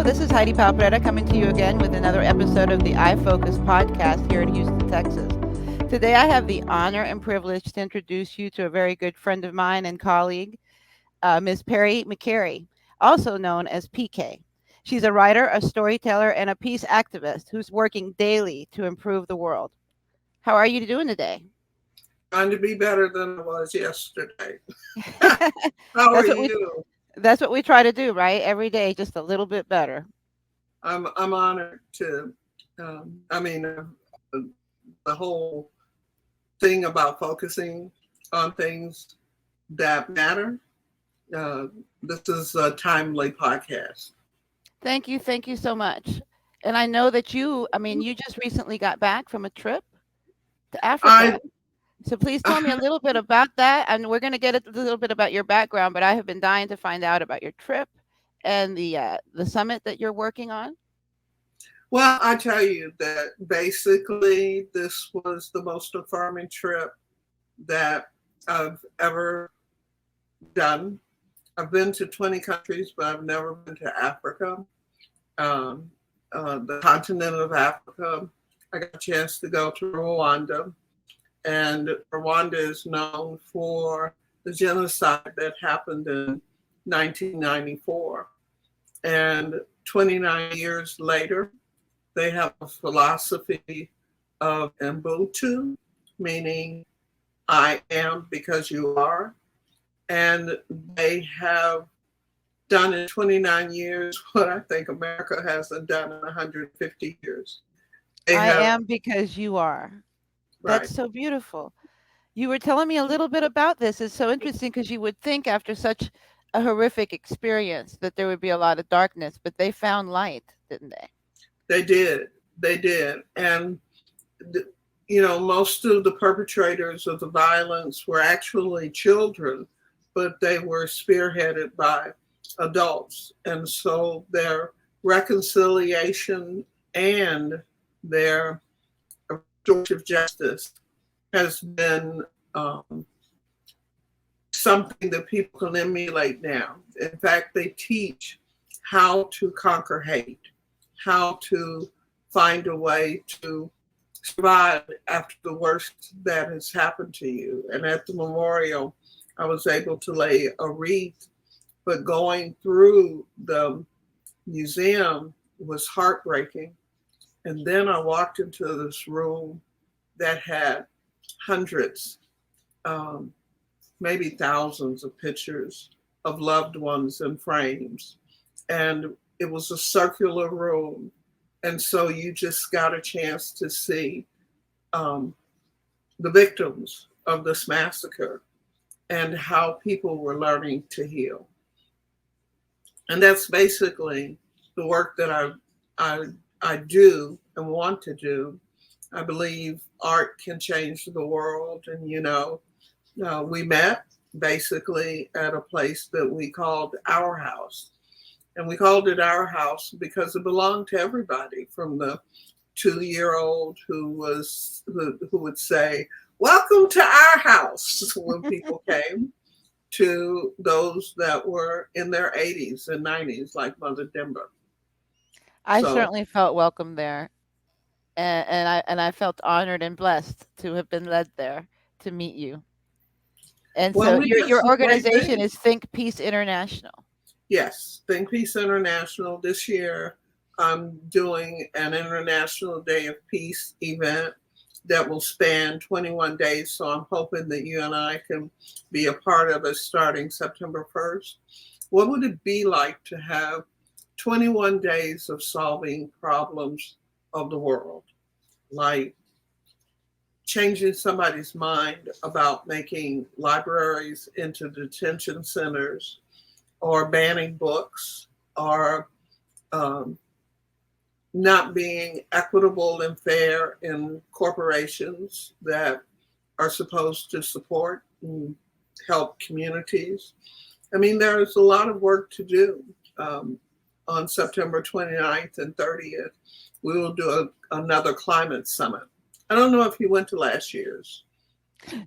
Hello, this is Heidi Powell-Prera coming to you again with another episode of the iFocus podcast here in Houston, Texas. Today I have the honor and privilege to introduce you to a very good friend of mine and colleague, Ms. Perri McCary, also known as PK. She's a writer, a storyteller, and a peace activist who's working daily to improve the world. How are you doing today? Trying to be better than I was yesterday. How are That's what we you? that's what we try to do, right? Every day, just a little bit better. I'm honored to. I mean, the whole thing about focusing on things that matter. Uh, this is a timely podcast. Thank you so much. And I know that you just recently got back from a trip to I Africa. So please tell me a little bit about that. And we're going to get a little bit about your background, but I have been dying to find out about your trip and the summit that you're working on. well, I tell you that basically this was the most affirming trip that I've ever done. I've been to 20 countries, but I've never been to Africa. um, the continent of Africa. I got a chance to go to Rwanda, and Rwanda is known for the genocide that happened in 1994. And 29 years later, they have a philosophy of Ubuntu, meaning I am because you are. And they have done in 29 years what I think America hasn't done in 150 years. They I have, am because you are. right. That's so beautiful. You were telling me a little bit about this. It's so interesting because you would think after such a horrific experience that there would be a lot of darkness, but they found light, didn't they? They did. They did. And, most of the perpetrators of the violence were actually children, but they were spearheaded by adults. And so their reconciliation and their restorative justice has been something that people can emulate now. In fact, they teach how to conquer hate, how to find a way to survive after the worst that has happened to you. And at the memorial, I was able to lay a wreath, but going through the museum was heartbreaking. And then I walked into this room that had hundreds, maybe thousands of pictures of loved ones in frames. And it was a circular room. And so you just got a chance to see the victims of this massacre and how people were learning to heal. And that's basically the work that I do and want to do. I believe art can change the world. And, we met basically at a place that we called Our House. And we called it Our House because it belonged to everybody, from the 2-year-old who would say, "Welcome to our house," when people came, to those that were in their 80s and 90s, like Mother Dimber. I So, certainly felt welcome there. And I felt honored and blessed to have been led there to meet you. And well, so we got your some great organization things. is Think Peace International. Yes, Think Peace International. This year, I'm doing an International Day of Peace event that will span 21 days. So I'm hoping that you and I can be a part of it starting September 1st. What would it be like to have 21 days of solving problems of the world? Like changing somebody's mind about making libraries into detention centers, or banning books, or um, not being equitable and fair in corporations that are supposed to support and help communities. I mean, there's a lot of work to do. On September 29th and 30th, we will do another climate summit. I don't know if you went to last year's.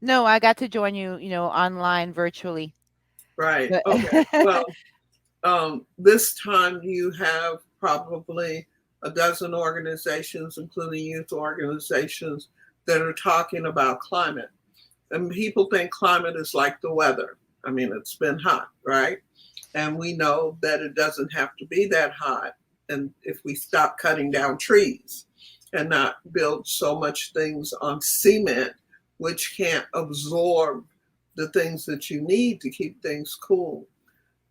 No, I got to join you, online virtually. Right. But Okay. Well, this time you have probably a dozen organizations, including youth organizations, that are talking about climate. And people think climate is like the weather. I mean, it's been hot, right? And we know that it doesn't have to be that hot. And if we stop cutting down trees and not build so much things on cement, which can't absorb the things that you need to keep things cool.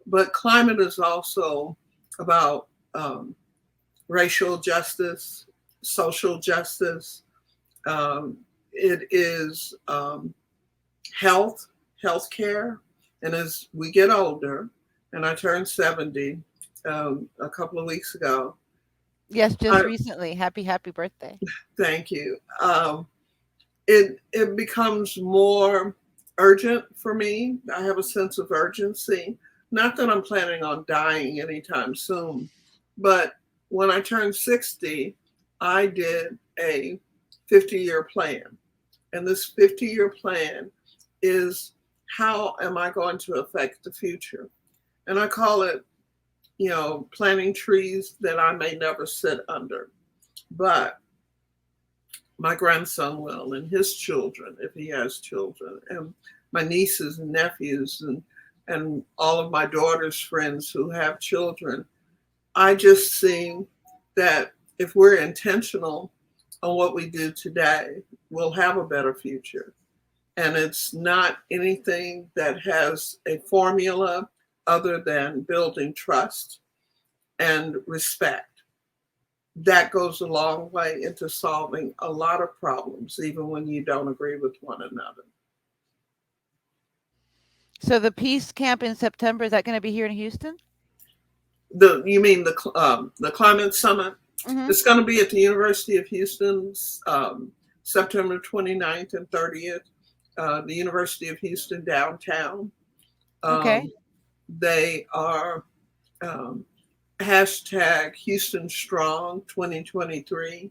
But climate is also about racial justice, social justice. It is health, healthcare. And as we get older, and I turned 70 a couple of weeks ago. Yes, just recently. Happy birthday. Thank you. It becomes more urgent for me. I have a sense of urgency. Not that I'm planning on dying anytime soon, but when I turned 60, I did a 50-year plan. And this 50-year plan is, how am I going to affect the future? And I call it, planting trees that I may never sit under, but my grandson will, and his children, if he has children, and my nieces and nephews, and all of my daughter's friends who have children. I just see that if we're intentional on what we do today, we'll have a better future. And it's not anything that has a formula other than building trust and respect. That goes a long way into solving a lot of problems, even when you don't agree with one another. So the Peace Camp in September, is that going to be here in Houston? You mean the climate summit? Mm-hmm. It's going to be at the University of Houston's September 29th and 30th. The University of Houston downtown. Okay. They are hashtag Houston Strong 2023.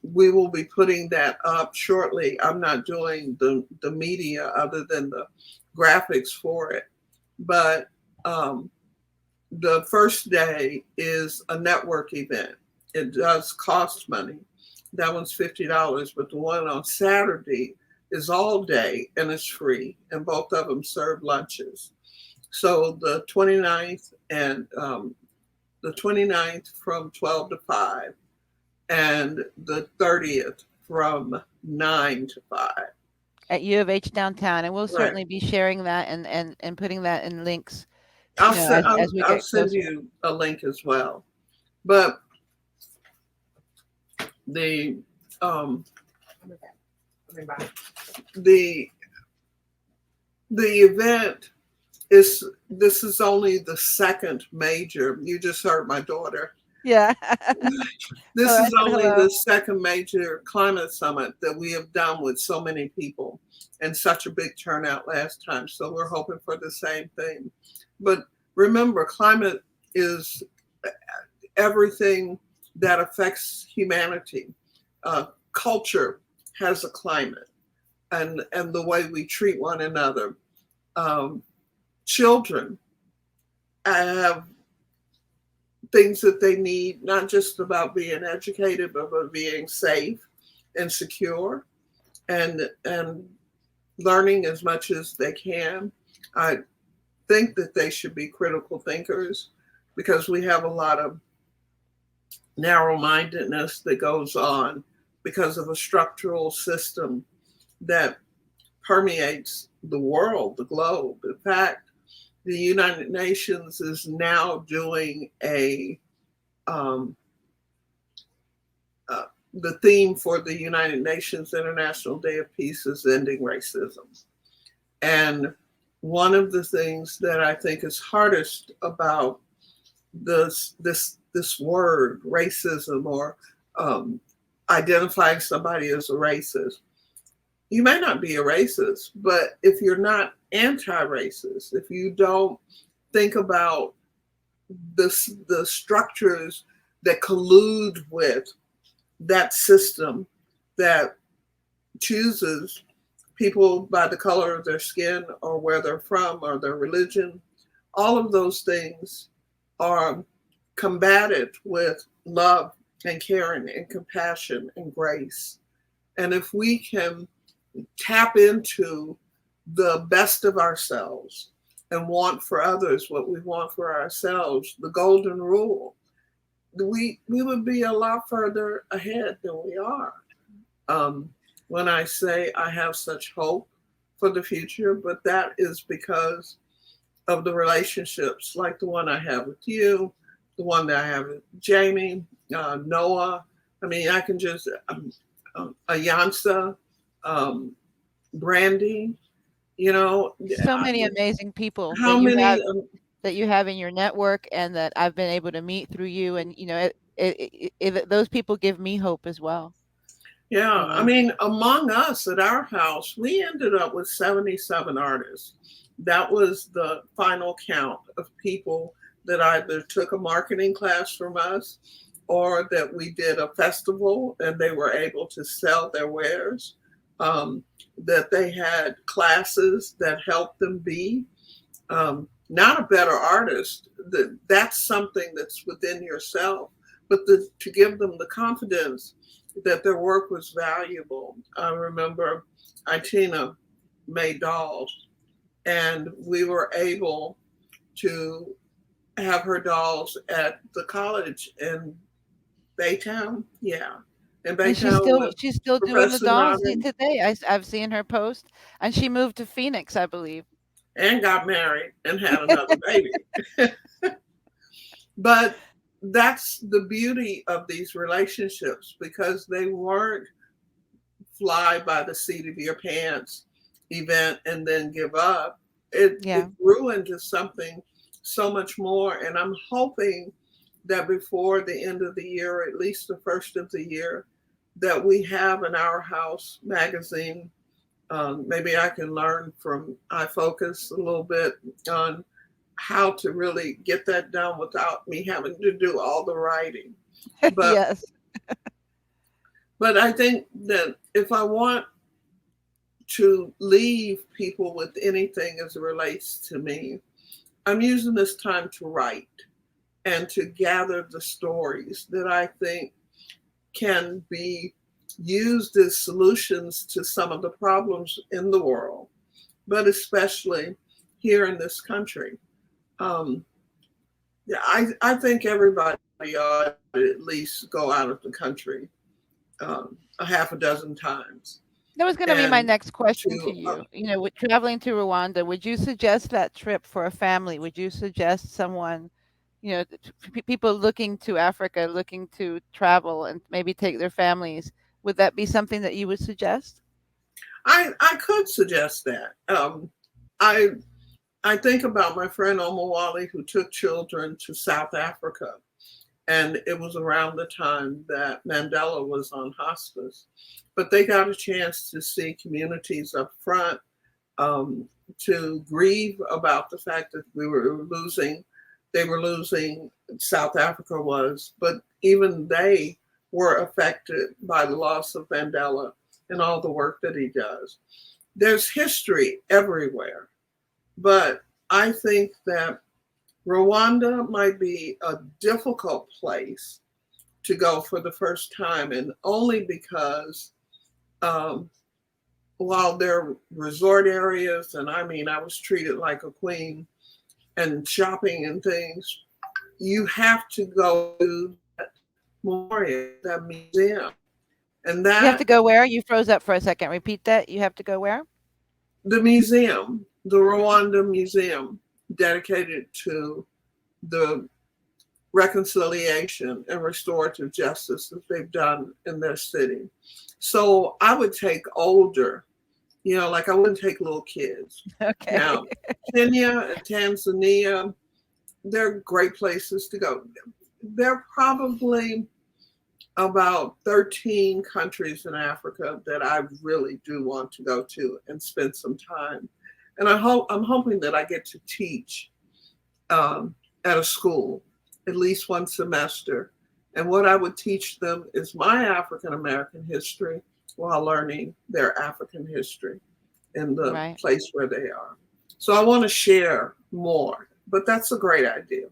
We will be putting that up shortly. I'm not doing the media other than the graphics for it. But the first day is a network event. It does cost money. That one's $50, but the one on Saturday is all day and it's free, and both of them serve lunches. So the 29th and the 29th from 12 to 5, and the 30th from 9 to 5. At U of H downtown, and we'll Right. certainly be sharing that and putting that in links. I'll as we I'll get send closer. you a link as well. But the event this is only the second major. You just heard my daughter. Yeah. This is only hello. the second major climate summit that we have done with so many people, and such a big turnout last time. So we're hoping for the same thing. But remember, climate is everything that affects humanity. Culture has a climate, and the way we treat one another. Children have things that they need, not just about being educated, but about being safe and secure, and learning as much as they can. I think that they should be critical thinkers, because we have a lot of narrow-mindedness that goes on because of a structural system that permeates the world, the globe. In fact, the United Nations is now doing the theme for the United Nations International Day of Peace is ending racism. And one of the things that I think is hardest about this word racism, or identifying somebody as a racist, you may not be a racist, but if you're not anti-racist, if you don't think about the structures that collude with that system that chooses people by the color of their skin, or where they're from, or their religion, all of those things are combated with love and caring and compassion and grace. And if we can tap into the best of ourselves and want for others what we want for ourselves, the golden rule, we would be a lot further ahead than we are. Um, when I say I have such hope for the future, but that is because of the relationships like the one I have with you, the one that I have with Jamie, Noah. I mean, I can just, Ayansa, um, Brandy, you know, So many amazing people how many, that you have in your network and that I've been able to meet through you. And, those people give me hope as well, yeah, you I know. mean, among us at our house, we ended up with 77 artists. That was the final count of people that either took a marketing class from us or that we did a festival and they were able to sell their wares, that they had classes that helped them be not a better artist. That's something that's within yourself, but to give them the confidence that their work was valuable. I remember Itina made dolls, and we were able to have her dolls at the college in Baytown. Yeah, in And Baytown with she's still doing the Professor dolls Nodden, today. I've seen her post, and she moved to Phoenix, I believe. and got married and had another baby. But that's the beauty of these relationships because they weren't fly by the seat of your pants event and then give up. Yeah. It grew into something so much more. And I'm hoping that before the end of the year, or at least the first of the year, that we have in our house magazine. Maybe I can learn from iFocus a little bit on how to really get that done without me having to do all the writing. But Yes. but I think that if I want to leave people with anything as it relates to me, I'm using this time to write and to gather the stories that I think can be used as solutions to some of the problems in the world, but especially here in this country. Um, yeah, I think everybody ought to at least go out of the country a half a dozen times. That was gonna be my And next question to to, you. With traveling to Rwanda, would you suggest that trip for a family? Would you suggest someone, people looking to Africa, looking to travel and maybe take their families? Would that be something that you would suggest? I could suggest that. I I think about my friend Omawali who took children to South Africa, and it was around the time that Mandela was on hospice. But they got a chance to see communities up front, to grieve about the fact that they were losing, South Africa was, but even they were affected by the loss of Mandela and all the work that he does. There's history everywhere, but I think that Rwanda might be a difficult place to go for the first time, and only because um, while there are resort areas, and I mean, I was treated like a queen and shopping and things, you have to go to that memorial, that museum. And You have to that, go where? You froze up for a second. Repeat that. You have to go where? the museum, the Rwanda Museum, dedicated to the reconciliation and restorative justice that they've done in their city. So I would take older, like I wouldn't take little kids. Okay. Now, Kenya and Tanzania, they're great places to go. There are probably about 13 countries in Africa that I really do want to go to and spend some time. And I'm hoping that I get to teach at a school at least one semester. And what I would teach them is my African American history while learning their African history in the Right. place where they are. So I want to share more, but that's a great idea.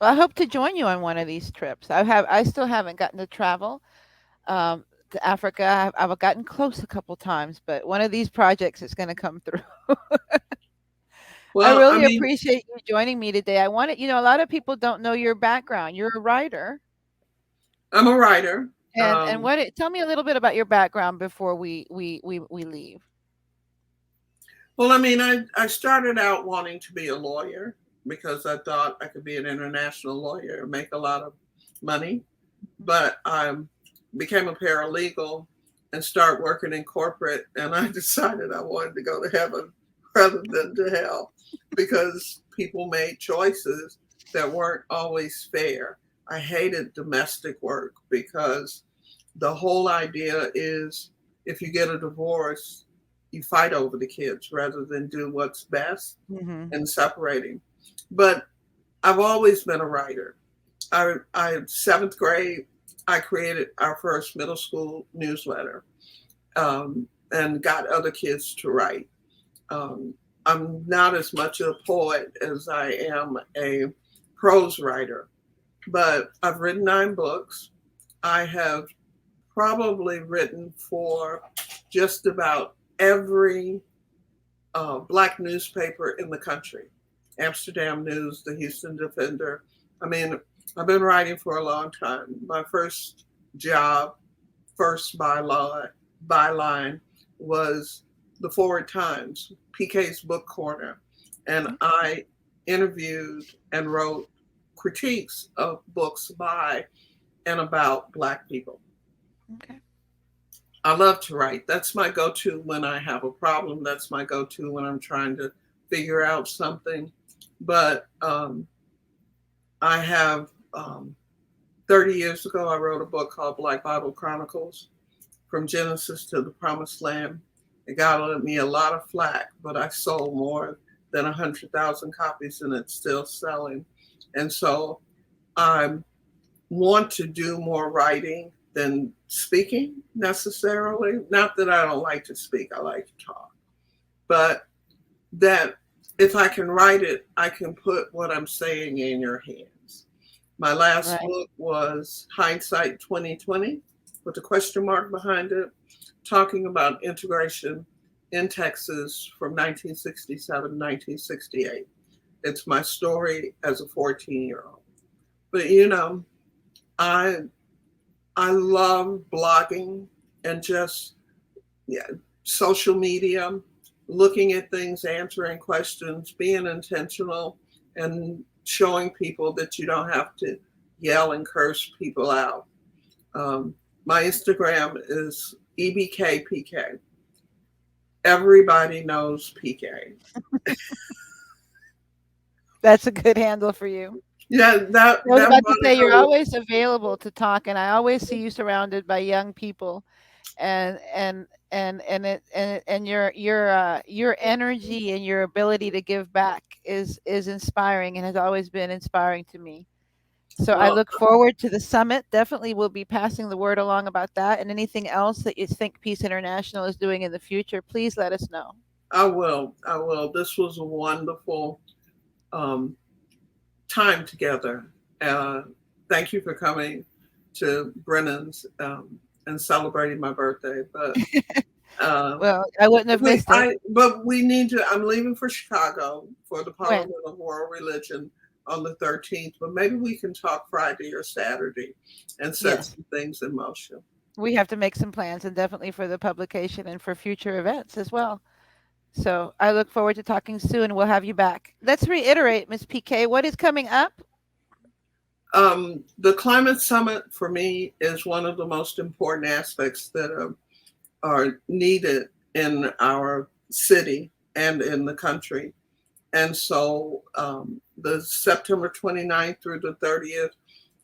Well, I hope to join you on one of these trips. I still haven't gotten to travel to Africa. I've gotten close a couple times, but one of these projects is going to come through. I Well, I really mean, appreciate you joining me today. I wanted, a lot of people don't know your background. You're a writer. I'm a writer. And tell me a little bit about your background before we leave. Well, I mean, I started out wanting to be a lawyer because I thought I could be an international lawyer and make a lot of money. But I became a paralegal and start working in corporate, and I decided I wanted to go to heaven rather than to hell because people made choices that weren't always fair. I hated domestic work because the whole idea is if you get a divorce, you fight over the kids rather than do what's best Mhm. in separating. But I've always been a writer. Seventh grade, I created our first middle school newsletter and got other kids to write. Um, I'm not as much a poet as I am a prose writer, but I've written 9 books. I have probably written for just about every Black newspaper in the country. Amsterdam News, the Houston Defender. I mean, I've been writing for a long time. My first job, first byline was the Forward Times, PK's Book Corner. And Okay. I interviewed and wrote critiques of books by and about Black people. Okay. I love to write. That's my go to when I have a problem. That's my go to when I'm trying to figure out something. But I have 30 years ago, I wrote a book called Black Bible Chronicles From Genesis to the Promised Land. It got me a lot of flack, but I sold more than 100,000 copies and it's still selling. And so I want to do more writing than speaking necessarily. Not that I don't like to speak, I like to talk. But that if I can write it, I can put what I'm saying in your hands. My last Right. book was Hindsight 2020 with a question mark behind it, talking about integration in Texas from 1967 to 1968. It's my story as a 14-year-old. But I I love blogging and just yeah, social media, looking at things, answering questions, being intentional, and showing people that you don't have to yell and curse people out. Um, my Instagram is EBKPK. Everybody knows PK. That's a good handle for you. Yeah, that I was that about to say you're moniker. always available to talk, and I always see you surrounded by young people, and your energy and your ability to give back is inspiring and has always been inspiring to me. So I Well, look forward to the summit. Definitely will be passing the word along about that, and anything else that you think Peace International is doing in the future, please let us know. I will. I will. This was a wonderful um, time together. Uh, Thank you for coming to Brennan's and celebrating my birthday. But uh, Well, I wouldn't have missed it. we need to. I'm leaving for Chicago for the When? Parliament of World Religion on the 13th. But maybe we can talk Friday or Saturday and set Yes. some things in motion. We have to make some plans and definitely for the publication and for future events as well. So I look forward to talking soon. We'll have you back. Let's reiterate, Ms. PK, what is coming up? The climate summit for me is one of the most important aspects that are needed in our city and in the country. And so the September 29th through the 30th,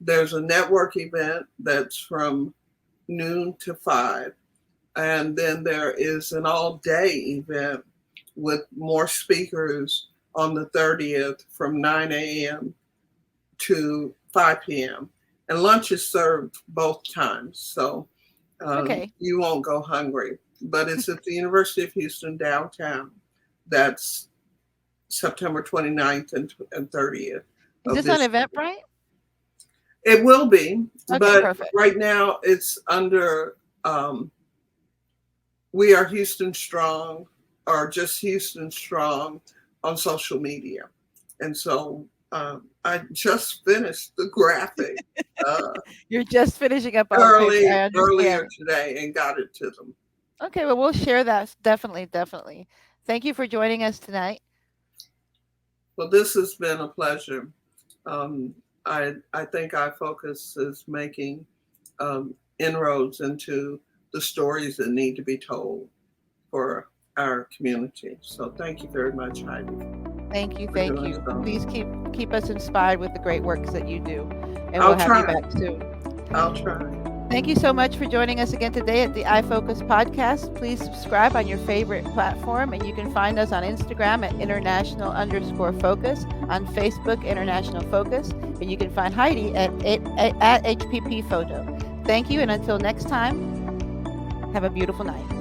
there's a network event that's from noon to 5. And then there is an all day event with more speakers on the 30th from 9 a.m. to 5 p.m. And lunch is served both times. So Okay. you won't go hungry. But it's at the University of Houston downtown. That's September 29th and 30th Is of this on this year. Eventbrite? It will be, Okay, but perfect. right now it's under We Are Houston Strong, or just Houston Strong on social media. And so I just finished the graphic You're just finishing up on paper. I earlier understand. today and got it to them. Okay, well, we'll share that. Definitely, definitely. Thank you for joining us tonight. Well, this has been a pleasure. Um, I think iFocus is making inroads into the stories that need to be told for our community. So thank you very much, Heidi, Thank you, for thank doing you. so. Please keep us inspired with the great works that you do, and we'll I'll have you try. back soon. I'll try. Thank you so much for joining us again today at the iFocus podcast. Please subscribe on your favorite platform, and you can find us on Instagram at international_focus, on Facebook, International Focus, and you can find Heidi at HPP Photo. Thank you, and until next time, have a beautiful night.